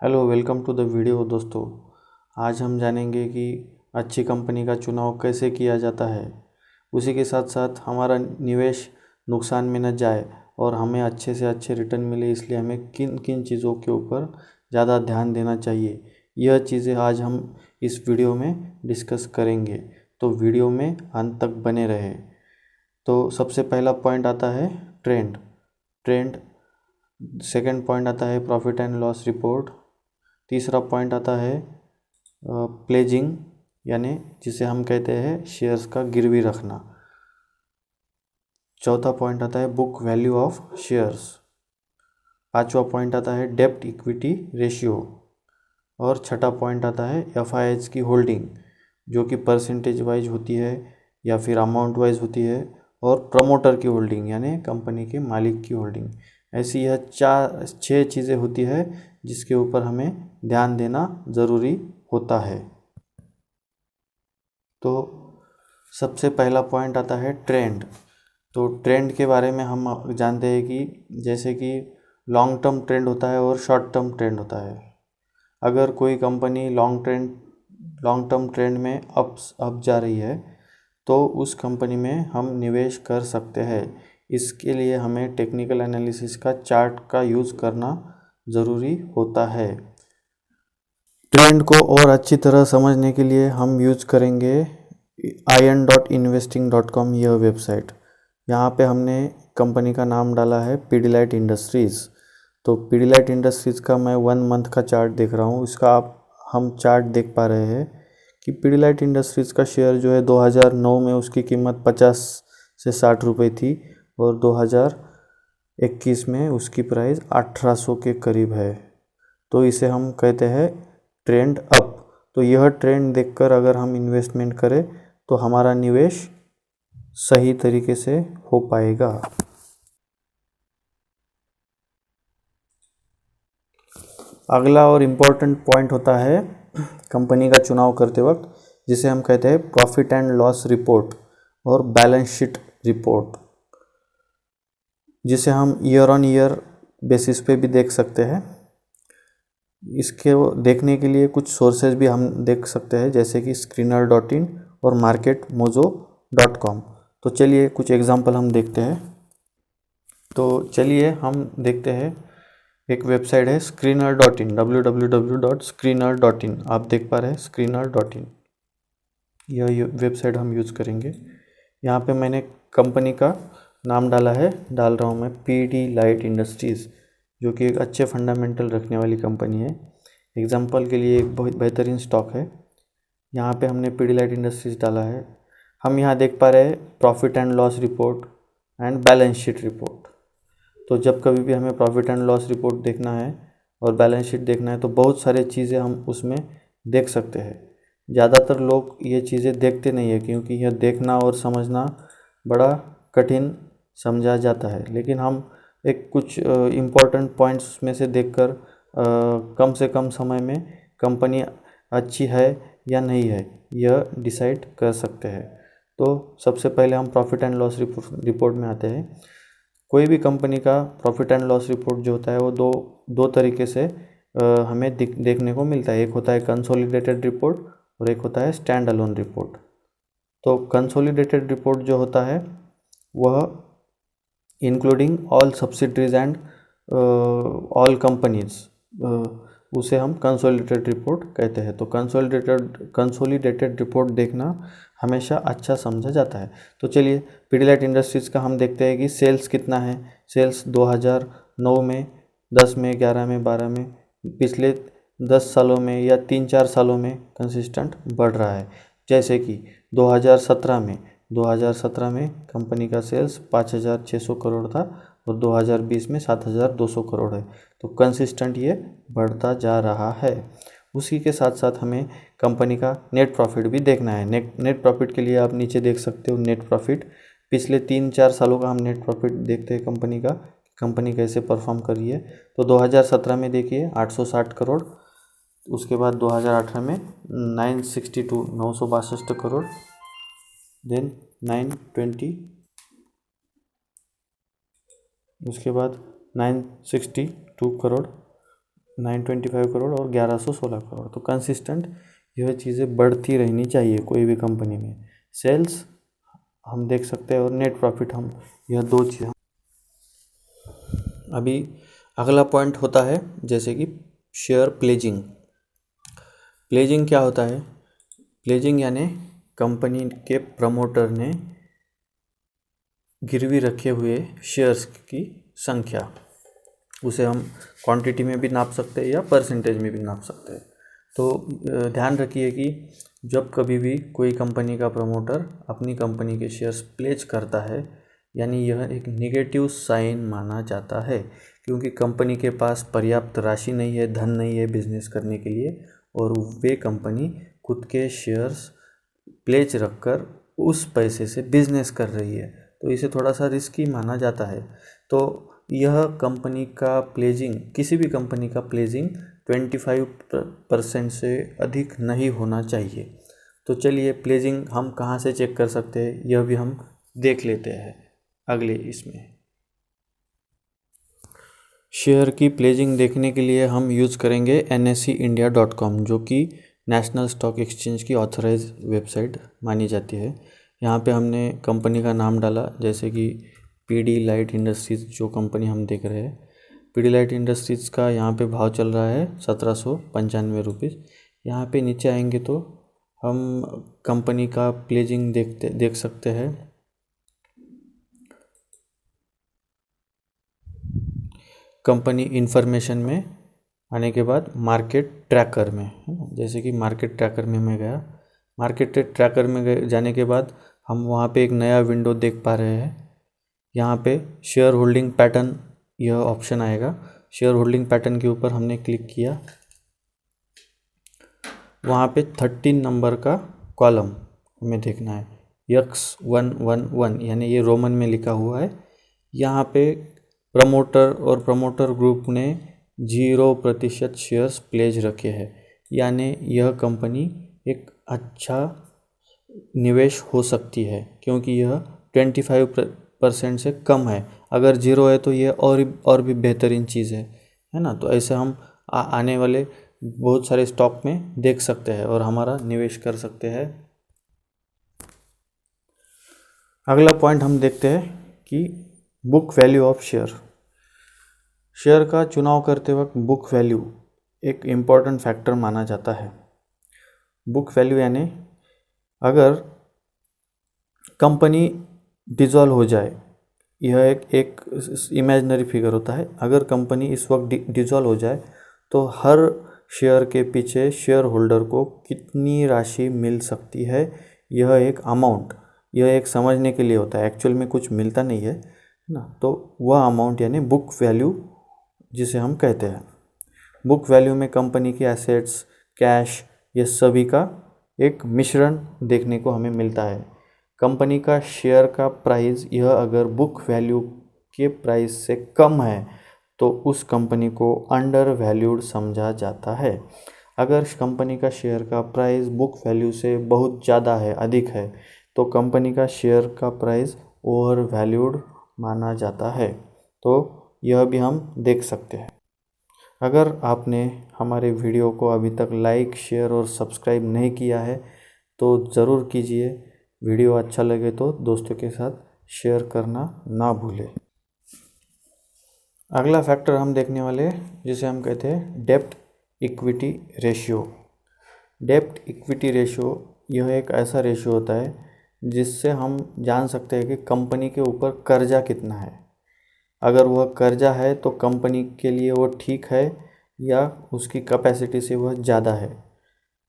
Hello, welcome to the video दोस्तों। आज हम जानेंगे कि अच्छी कंपनी का चुनाव कैसे किया जाता है। उसी के साथ साथ हमारा निवेश नुकसान में न जाए और हमें अच्छे से अच्छे रिटर्न मिले, इसलिए हमें किन किन चीज़ों के ऊपर ज़्यादा ध्यान देना चाहिए, यह चीज़ें आज हम इस वीडियो में डिस्कस करेंगे। तो वीडियो में अंत तक बने रहे। तो सबसे पहला पॉइंट आता है ट्रेंड ट्रेंड सेकंड पॉइंट आता है प्रॉफिट एंड लॉस रिपोर्ट। तीसरा पॉइंट आता है प्लेजिंग, यानी जिसे हम कहते हैं शेयर्स का गिरवी रखना। चौथा पॉइंट आता है बुक वैल्यू ऑफ शेयर्स। पांचवा पॉइंट आता है डेब्ट इक्विटी रेशियो। और छठा पॉइंट आता है एफआईआईज की होल्डिंग, जो कि परसेंटेज वाइज होती है या फिर अमाउंट वाइज होती है। और प्रमोटर की होल्डिंग, यानी कंपनी के मालिक की होल्डिंग। ऐसी यह 6 चीज़ें होती है जिसके ऊपर हमें ध्यान देना ज़रूरी होता है। तो सबसे पहला पॉइंट आता है ट्रेंड। तो ट्रेंड के बारे में हम जानते हैं कि जैसे कि लॉन्ग टर्म ट्रेंड होता है और शॉर्ट टर्म ट्रेंड होता है। अगर कोई कंपनी लॉन्ग टर्म ट्रेंड में अप जा रही है तो उस कंपनी में हम निवेश कर सकते हैं। इसके लिए हमें टेक्निकल एनालिसिस का चार्ट का यूज़ करना ज़रूरी होता है। ट्रेंड को और अच्छी तरह समझने के लिए हम यूज़ करेंगे ion.investing.com, यह वेबसाइट। यहाँ पे हमने कंपनी का नाम डाला है पीडीलाइट इंडस्ट्रीज़। तो पीडीलाइट इंडस्ट्रीज़ का मैं 1 मंथ का चार्ट देख रहा हूँ। इसका हम चार्ट देख पा रहे हैं कि पीडीलाइट इंडस्ट्रीज़ का शेयर जो है 2009 में उसकी कीमत 50 से 60 रुपये थी और 2021 में उसकी प्राइस 1800 के करीब है। तो इसे हम कहते हैं ट्रेंड अप। तो यह ट्रेंड देखकर अगर हम इन्वेस्टमेंट करें तो हमारा निवेश सही तरीके से हो पाएगा। अगला और इम्पोर्टेंट पॉइंट होता है कंपनी का चुनाव करते वक्त, जिसे हम कहते हैं प्रॉफिट एंड लॉस रिपोर्ट और बैलेंस शीट रिपोर्ट, जिसे हम ईयर ऑन ईयर बेसिस पे भी देख सकते हैं। इसके देखने के लिए कुछ सोर्सेज भी हम देख सकते हैं, जैसे कि screener.in और marketmojo.com। तो चलिए कुछ एग्जांपल हम देखते हैं। तो चलिए हम देखते हैं, एक वेबसाइट है screener.in, www.screener.in। आप देख पा रहे हैं screener.in, यह वेबसाइट हम यूज़ करेंगे। यहाँ पे मैंने कंपनी का नाम डाल रहा हूँ मैं पीडीलाइट इंडस्ट्रीज़, जो कि एक अच्छे फंडामेंटल रखने वाली कंपनी है। एग्जांपल के लिए एक बहुत बेहतरीन स्टॉक है। यहाँ पे हमने पीडीलाइट इंडस्ट्रीज़ डाला है। हम यहाँ देख पा रहे हैं profit and loss report and balance sheet report. तो जब कभी भी हमें प्रॉफिट एंड लॉस रिपोर्ट देखना है और बैलेंस शीट देखना है तो बहुत सारी चीज़ें हम उसमें देख सकते हैं। ज़्यादातर लोग ये चीज़ें देखते नहीं है, क्योंकि यह देखना और समझना बड़ा कठिन समझा जाता है। लेकिन हम एक कुछ इम्पोर्टेंट पॉइंट्स में से देखकर कम से कम समय में कंपनी अच्छी है या नहीं है यह डिसाइड कर सकते हैं। तो सबसे पहले हम प्रॉफिट एंड लॉस रिपोर्ट में आते हैं। कोई भी कंपनी का प्रॉफिट एंड लॉस रिपोर्ट जो होता है वो दो तरीके से हमें देखने को मिलता है। एक होता है कंसोलिडेटेड रिपोर्ट और एक होता है स्टैंड अलोन रिपोर्ट। तो कंसोलिडेटेड रिपोर्ट जो होता है वह including all subsidiaries and all companies, उसे हम कंसोलिडेटेड रिपोर्ट कहते हैं। तो कंसोलिडेटेड रिपोर्ट देखना हमेशा अच्छा समझा जाता है। तो चलिए पीडीलाइट इंडस्ट्रीज़ का हम देखते हैं कि सेल्स कितना है। सेल्स 2009 में, 10 में, 11 में, 12 में, पिछले 10 सालों में या 3-4 सालों में कंसिस्टेंट बढ़ रहा है। जैसे कि 2017 में कंपनी का सेल्स 5,600 करोड़ था और 2020 में 7,200 करोड़ है। तो कंसिस्टेंट ये बढ़ता जा रहा है। उसी के साथ साथ हमें कंपनी का नेट प्रॉफिट भी देखना है। नेट प्रॉफिट के लिए आप नीचे देख सकते हो नेट प्रॉफिट। पिछले 3-4 सालों का हम नेट प्रॉफिट देखते हैं कंपनी का, कंपनी कैसे परफॉर्म कर रही है। तो 2017 में देखिए 860 करोड़, उसके बाद 2018 में 962 करोड़, देन 920, उसके बाद 962 करोड़, 925 करोड़ और 1116 करोड़। तो कंसिस्टेंट यह चीज़ें बढ़ती रहनी चाहिए कोई भी कंपनी में। सेल्स हम देख सकते हैं और नेट प्रॉफिट हम, यह दो चीज़। अभी अगला पॉइंट होता है जैसे कि शेयर प्लेजिंग। प्लेजिंग क्या होता है? प्लेजिंग यानी कंपनी के प्रमोटर ने गिरवी रखे हुए शेयर्स की संख्या, उसे हम क्वांटिटी में भी नाप सकते हैं या परसेंटेज में भी नाप सकते हैं। तो ध्यान रखिए कि जब कभी भी कोई कंपनी का प्रमोटर अपनी कंपनी के शेयर्स प्लेज करता है, यानी यह एक नेगेटिव साइन माना जाता है, क्योंकि कंपनी के पास पर्याप्त राशि नहीं है, धन नहीं है बिजनेस करने के लिए, और वे कंपनी खुद के शेयर्स प्लेज रखकर उस पैसे से बिजनेस कर रही है, तो इसे थोड़ा सा रिस्की माना जाता है। तो यह कंपनी का प्लेजिंग, किसी भी कंपनी का प्लेजिंग 25% से अधिक नहीं होना चाहिए। तो चलिए प्लेजिंग हम कहाँ से चेक कर सकते हैं, यह भी हम देख लेते हैं अगले इसमें। शेयर की प्लेजिंग देखने के लिए हम यूज़ करेंगे NSEindia.com, जो कि नेशनल स्टॉक एक्सचेंज की ऑथराइज वेबसाइट मानी जाती है। यहाँ पे हमने कंपनी का नाम डाला, जैसे कि पीडीलाइट इंडस्ट्रीज़, जो कंपनी हम देख रहे हैं। पीडीलाइट इंडस्ट्रीज़ का यहाँ पे भाव चल रहा है 1795 रुपीज़। यहाँ पे नीचे आएंगे तो हम कंपनी का प्लेजिंग देख सकते हैं। कंपनी इन्फॉर्मेशन में आने के बाद मार्केट ट्रैकर में, जैसे कि मार्केट ट्रैकर में मैं गया, मार्केट ट्रैकर में जाने के बाद हम वहाँ पे एक नया विंडो देख पा रहे हैं। यहाँ पे शेयर होल्डिंग पैटर्न यह ऑप्शन आएगा। शेयर होल्डिंग पैटर्न के ऊपर हमने क्लिक किया, वहाँ पे 13 नंबर का कॉलम हमें देखना है, X111, यानी ये रोमन में लिखा हुआ है। यहाँ पे प्रमोटर और प्रमोटर ग्रुप ने 0% शेयर्स प्लेज रखे हैं, यानी यह कंपनी एक अच्छा निवेश हो सकती है, क्योंकि यह 25% से कम है। अगर 0 है तो यह और भी बेहतरीन चीज़ है ना। तो ऐसे हम आने वाले बहुत सारे स्टॉक में देख सकते हैं और हमारा निवेश कर सकते हैं। अगला पॉइंट हम देखते हैं कि book value of share. Share का चुनाव करते वक्त बुक वैल्यू एक इम्पॉर्टेंट फैक्टर माना जाता है। बुक वैल्यू यानी अगर कंपनी डिसॉल्व हो जाए, यह एक इमेजिनरी फिगर होता है। अगर कंपनी इस वक्त डिसॉल्व हो जाए तो हर शेयर के पीछे शेयर होल्डर को कितनी राशि मिल सकती है, यह एक अमाउंट, यह एक समझने के लिए होता है। एक्चुअल में कुछ मिलता नहीं है ना, तो वह अमाउंट यानी बुक वैल्यू जिसे हम कहते हैं। बुक वैल्यू में कंपनी की एसेट्स, कैश, ये सभी का एक मिश्रण देखने को हमें मिलता है। कंपनी का शेयर का प्राइस, यह अगर बुक वैल्यू के प्राइस से कम है तो उस कंपनी को अंडर वैल्यूड समझा जाता है। अगर कंपनी का शेयर का प्राइस बुक वैल्यू से बहुत ज़्यादा है, अधिक है, तो कंपनी का शेयर का प्राइस ओवर वैल्यूड माना जाता है। तो यह भी हम देख सकते हैं। अगर आपने हमारे वीडियो को अभी तक लाइक, शेयर और सब्सक्राइब नहीं किया है तो ज़रूर कीजिए। वीडियो अच्छा लगे तो दोस्तों के साथ शेयर करना ना भूलें। अगला फैक्टर हम देखने वाले जिसे हम कहते हैं डेब्ट इक्विटी रेशियो। डेब्ट इक्विटी रेशियो यह एक ऐसा रेशियो होता है जिससे हम जान सकते हैं कि कंपनी के ऊपर कर्जा कितना है। अगर वह कर्जा है तो कंपनी के लिए वो ठीक है या उसकी कैपेसिटी से वह ज़्यादा है।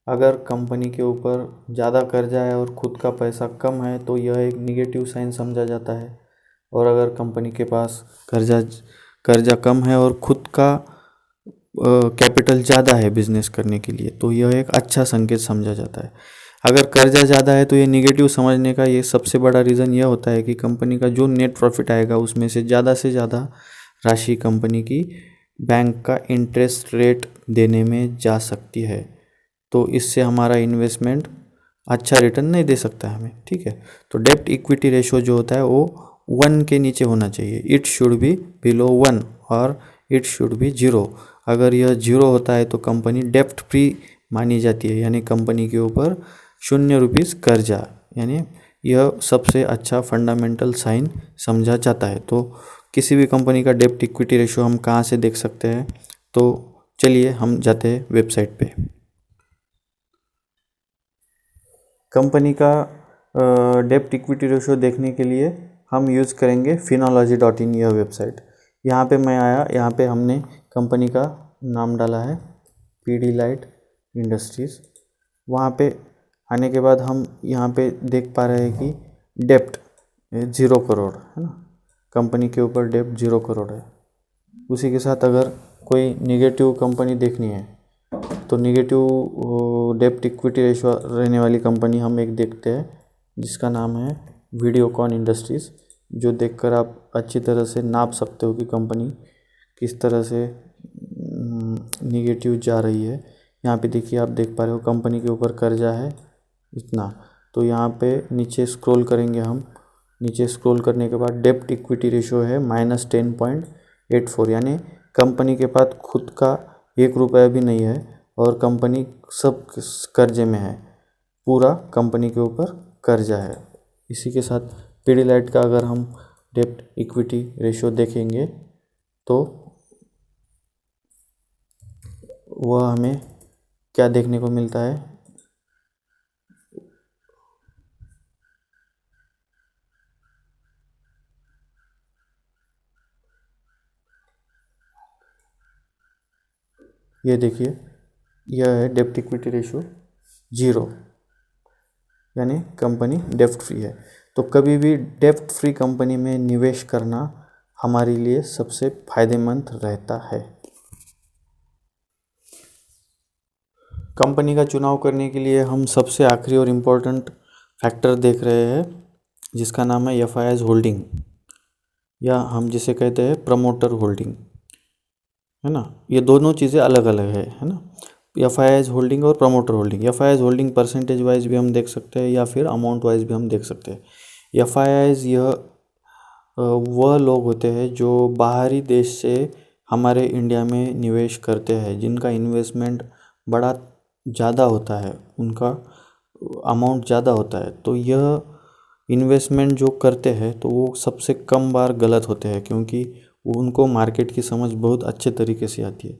अगर कंपनी के ऊपर ज़्यादा कर्जा है और ख़ुद का पैसा कम है तो यह एक निगेटिव साइन समझा जाता है। और अगर कंपनी के पास कर्जा कम है और ख़ुद का कैपिटल ज़्यादा है बिजनेस करने के लिए, तो यह एक अच्छा संकेत समझा जाता है। अगर कर्जा ज़्यादा है तो ये निगेटिव समझने का ये सबसे बड़ा रीज़न यह होता है कि कंपनी का जो नेट प्रॉफिट आएगा उसमें से ज़्यादा राशि कंपनी की बैंक का इंटरेस्ट रेट देने में जा सकती है। तो इससे हमारा इन्वेस्टमेंट अच्छा रिटर्न नहीं दे सकता हमें, ठीक है। तो डेब्ट इक्विटी रेशियो जो होता है वो 1 के नीचे होना चाहिए। इट शुड बी बिलो 1 और इट शुड बी 0। अगर यह 0 होता है तो कंपनी डेप्ट फ्री मानी जाती है, यानी कंपनी के ऊपर 0 रुपीज़ कर्जा, यानी यह सबसे अच्छा फंडामेंटल साइन समझा जाता है। तो किसी भी कंपनी का डेप्ट इक्विटी रेशो हम कहाँ से देख सकते हैं? तो चलिए हम जाते हैं वेबसाइट पे। कंपनी का डेप्ट इक्विटी रेशो देखने के लिए हम यूज़ करेंगे Finology.in, यह वेबसाइट। यहाँ पे मैं आया, यहाँ पे हमने कंपनी का नाम डाला है पीडीलाइट इंडस्ट्रीज़। वहाँ पे आने के बाद हम यहाँ पे देख पा रहे हैं कि डेप्ट 0 करोड़ है ना, कंपनी के ऊपर डेप्ट 0 करोड़ है। उसी के साथ अगर कोई निगेटिव कंपनी देखनी है तो निगेटिव डेप्ट इक्विटी रेशो रहने वाली कंपनी हम एक देखते हैं जिसका नाम है वीडियोकॉन इंडस्ट्रीज़, जो देखकर आप अच्छी तरह से नाप सकते हो कि कंपनी किस तरह से निगेटिव जा रही है। यहाँ पे देखिए, आप देख पा रहे हो कंपनी के ऊपर कर्जा है इतना। तो यहाँ पे नीचे स्क्रॉल करेंगे हम, नीचे स्क्रॉल करने के बाद डेप्ट इक्विटी रेशो है -10.84, यानी कंपनी के पास खुद का 1 रुपया भी नहीं है और कंपनी सब कर्जे में है, पूरा कंपनी के ऊपर कर्जा है। इसी के साथ पीडीलाइट का अगर हम डेप्ट इक्विटी रेशो देखेंगे तो वह हमें क्या देखने को मिलता है? ये देखिए, यह है डेप्ट इक्विटी रेशो 0, यानी कंपनी डेप्ट फ्री है। तो कभी भी डेप्ट फ्री कंपनी में निवेश करना हमारे लिए सबसे फायदेमंद रहता है। कंपनी का चुनाव करने के लिए हम सबसे आखिरी और इम्पोर्टेंट फैक्टर देख रहे हैं जिसका नाम है एफआईआईज़ होल्डिंग, या हम जिसे कहते हैं प्रमोटर होल्डिंग, है ना। ये दोनों चीज़ें अलग अलग है ना, एफआईआईज़ होल्डिंग और promoter holding. FIIs holding percentage wise भी हम देख सकते हैं या फिर अमाउंट वाइज भी हम देख सकते हैं। एफआईआईज़ यह वह लोग होते हैं जो बाहरी देश से हमारे इंडिया में निवेश करते हैं, जिनका इन्वेस्टमेंट बड़ा ज़्यादा होता है, उनका अमाउंट ज़्यादा होता है। तो यह इन्वेस्टमेंट जो करते हैं तो वो सबसे कम बार गलत होते हैं, क्योंकि उनको मार्केट की समझ बहुत अच्छे तरीके से आती है।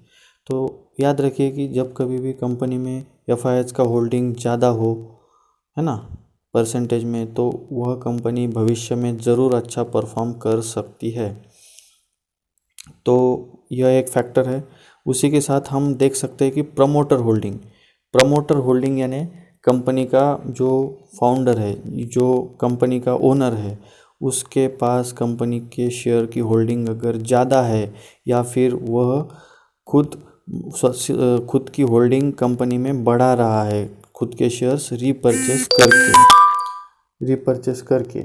तो याद रखिए कि जब कभी भी कंपनी में एफआईआईज़ का होल्डिंग ज़्यादा हो, है ना, परसेंटेज में, तो वह कंपनी भविष्य में ज़रूर अच्छा परफॉर्म कर सकती है। तो यह एक फैक्टर है। उसी के साथ हम देख सकते हैं कि प्रमोटर होल्डिंग यानी कंपनी का जो फाउंडर है, जो कंपनी का ओनर है, उसके पास कंपनी के शेयर की होल्डिंग अगर ज़्यादा है या फिर वह खुद की होल्डिंग कंपनी में बढ़ा रहा है, खुद के शेयर्स रीपरचेस करके,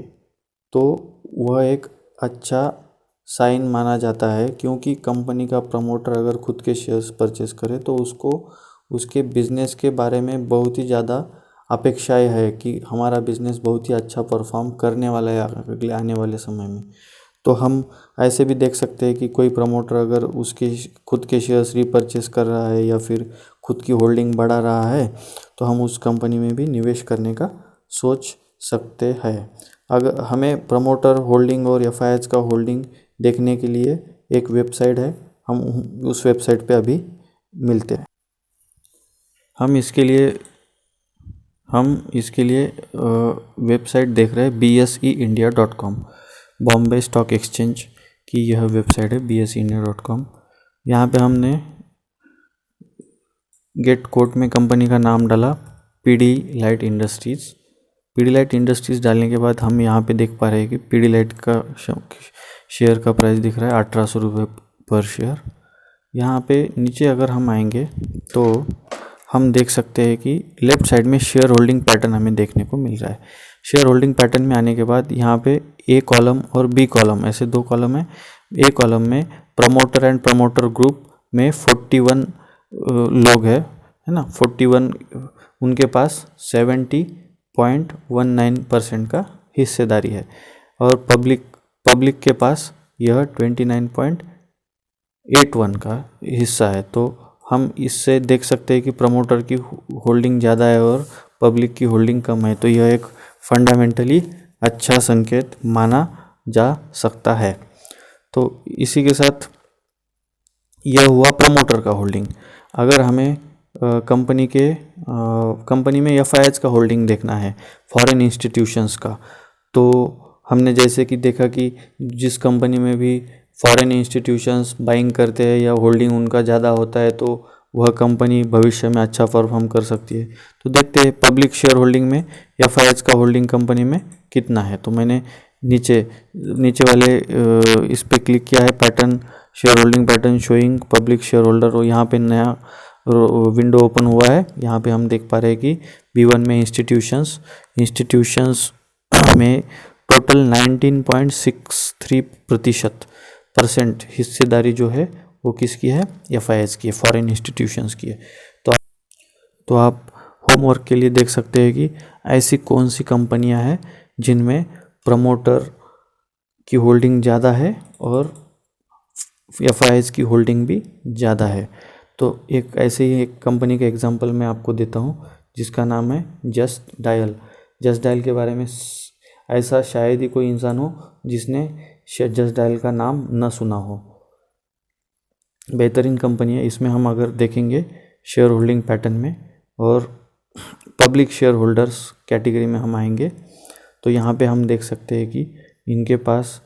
तो वह एक अच्छा साइन माना जाता है। क्योंकि कंपनी का प्रमोटर अगर खुद के शेयर्स परचेस करे तो उसको उसके बिज़नेस के बारे में बहुत ही ज़्यादा अपेक्षाएं है कि हमारा बिज़नेस बहुत ही अच्छा परफॉर्म करने वाला है अगले आने वाले समय में। तो हम ऐसे भी देख सकते हैं कि कोई प्रमोटर अगर उसके खुद के शेयर्स रीपरचेस कर रहा है या फिर खुद की होल्डिंग बढ़ा रहा है तो हम उस कंपनी में भी निवेश करने का सोच सकते हैं। अगर हमें प्रमोटर होल्डिंग और एफआईआईज़ का होल्डिंग देखने के लिए एक वेबसाइट है, हम उस वेबसाइट पे अभी मिलते हैं। हम इसके लिए वेबसाइट देख रहे हैं bseindia.com, बॉम्बे स्टॉक एक्सचेंज की यह वेबसाइट है bseindia.com। यहाँ पे हमने गेट कोड में कंपनी का नाम डाला पीडीलाइट इंडस्ट्रीज़ डालने के बाद हम यहाँ पे देख पा रहे हैं कि पीडीलाइट का शेयर का प्राइस दिख रहा है 1800 रुपये पर शेयर। यहाँ पे नीचे अगर हम आएंगे तो हम देख सकते हैं कि लेफ़्ट साइड में शेयर होल्डिंग पैटर्न हमें देखने को मिल रहा है। शेयर होल्डिंग पैटर्न में आने के बाद यहाँ पे ए कॉलम और बी कॉलम, ऐसे 2 कॉलम है। ए कॉलम में प्रमोटर एंड प्रमोटर ग्रुप में 41 लोग है ना, 41, उनके पास 70.19% का हिस्सेदारी है और पब्लिक के पास यह 29.8 8:1 का हिस्सा है। तो हम इससे देख सकते हैं कि प्रमोटर की होल्डिंग ज़्यादा है और पब्लिक की होल्डिंग कम है। तो यह एक फंडामेंटली अच्छा संकेत माना जा सकता है। तो इसी के साथ यह हुआ प्रमोटर का होल्डिंग। अगर हमें कंपनी में एफआईआईज का होल्डिंग देखना है, फॉरेन इंस्टीट्यूशंस का, तो हमने जैसे कि देखा कि जिस कंपनी में भी फॉरेन इंस्टीट्यूशंस बाइंग करते हैं या होल्डिंग उनका ज़्यादा होता है तो वह कंपनी भविष्य में अच्छा परफॉर्म कर सकती है। तो देखते हैं पब्लिक शेयर होल्डिंग में एफआईआईज का होल्डिंग कंपनी में कितना है। तो मैंने नीचे वाले इस पर क्लिक किया है, pattern, share holding pattern showing public share holder, और यहाँ पे नया विंडो ओपन हुआ है। यहाँ पे हम देख पा रहे हैं कि B1 में इंस्टीट्यूशंस में टोटल 19.63% हिस्सेदारी जो है वो किसकी है, एफआईआईज की है, फॉरेन इंस्टीट्यूशंस की है। तो आप होमवर्क के लिए देख सकते हैं कि ऐसी कौन सी कंपनियां हैं जिनमें प्रमोटर की होल्डिंग ज़्यादा है और एफआईआईज की होल्डिंग भी ज़्यादा है। तो एक ऐसे ही एक कंपनी का एग्जांपल मैं आपको देता हूँ जिसका नाम है जस्ट डायल। जस्ट डायल के बारे में ऐसा शायद ही कोई इंसान हो जिसने जस्ट डायल का नाम न सुना हो। बेहतरीन कंपनी है। इसमें हम अगर देखेंगे शेयर होल्डिंग पैटर्न में और पब्लिक शेयर होल्डर्स कैटेगरी में हम आएंगे तो यहाँ पे हम देख सकते हैं कि इनके पास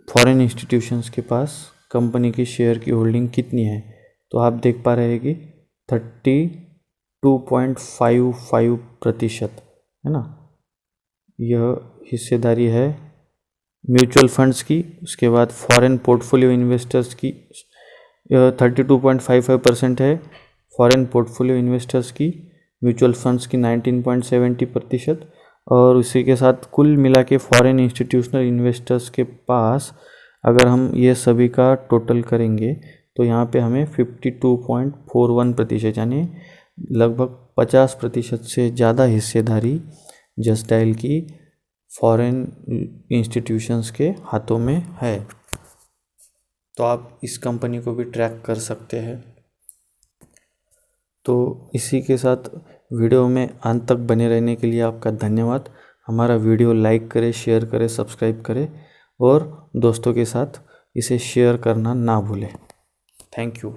फॉरेन इंस्टीट्यूशंस के पास कंपनी की शेयर की होल्डिंग कितनी है। तो आप देख पा रहे हैं कि 32.55% है ना, यह हिस्सेदारी है म्यूचुअल फंड्स की। उसके बाद फॉरेन पोर्टफोलियो इन्वेस्टर्स की 32.55% है, फॉरेन पोर्टफोलियो इन्वेस्टर्स की, म्यूचुअल फंड्स की 19.70%, और उसी के साथ कुल मिला के फॉरेन इंस्टीट्यूशनल इन्वेस्टर्स के पास अगर हम ये सभी का टोटल करेंगे तो यहाँ पे हमें 52.41% यानी लगभग 50% से ज़्यादा हिस्सेदारी जस्ट डायल की फॉरेन इंस्टीट्यूशंस के हाथों में है। तो आप इस कंपनी को भी ट्रैक कर सकते हैं। तो इसी के साथ वीडियो में अंत तक बने रहने के लिए आपका धन्यवाद। हमारा वीडियो लाइक करें, शेयर करें, सब्सक्राइब करें और दोस्तों के साथ इसे शेयर करना ना भूलें। Thank you.